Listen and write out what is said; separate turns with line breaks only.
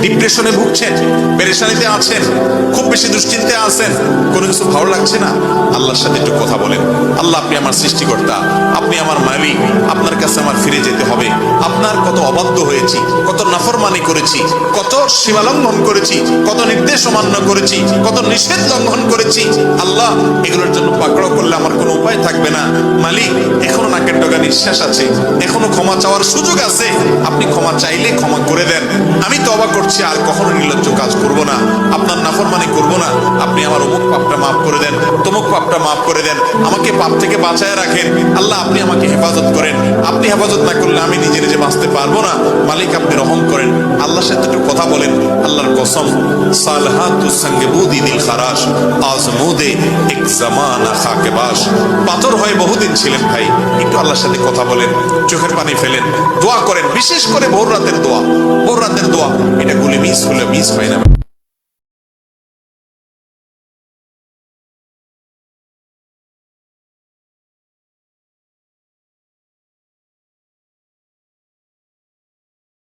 ডিপ্রেশনে ভুগছেন, পেরেশানিতে আছেন, খুব বেশি দুশ্চিন্তায় আছেন, কোনো কিছু ভালো লাগছে না, আল্লাহর সাথে একটু কথা বলেন। আল্লাহ, আপনি আমার সৃষ্টিকর্তা, আপনি আমার মালিক, আপনার কাছে আমার ফিরে যেতে হবে। আপনার কত অবাধ্য হয়েছি, কত নাফরমানি করেছি, কত সীমালঙ্ঘন করেছি, কত নির্দেশ অমান্য করেছি, কত নিষেধ লঙ্ঘন করেছি। আল্লাহ, এগুলোর জন্য পাকড়াও করলে আমার কোনো উপায় থাকবে না। মালিক, এখনো নাকের ডগা নিঃশ্বাস আছে, এখনো ক্ষমা চাওয়ার সুযোগ আছে। আপনি ক্ষমা চাইলে ক্ষমা করে দেন। আমি তওবা করছি, আর কখনো নির্লজ্জ কাজ করব না, আপনার নাফরমানি করব না। আপনি আমার অমুক পাপটা মাফ করে দেন, তমুক পাপটা মাফ করে দেন, আমাকে পাপ থেকে বাঁচায় রাখেন। আল্লাহ, আপনি আমাকে হেফাজত করেন। আপনি হেফাজত না করলে আমি নিজে নিজে বাঁচতে পারবো না। মালিক, আপনি রহম করেন। আল্লাহর সাথে একটু কথা বলেন। আল্লাহর কসম, সালহাতুস সঙ্গে বুদি দিল খারাস, আজমুদে এক জামানা খাকে বাস। পাথর হয়ে বহুদিন ছিলেন ভাই, একটু আল্লাহর সাথে কথা বলেন, চোখের পানি ফেলেন, দোয়া করেন। বিশেষ করে ভোর রাতের দোয়া, ভোর রাতের দোয়া, এটা গুলি মিস হলে মিস হয় না।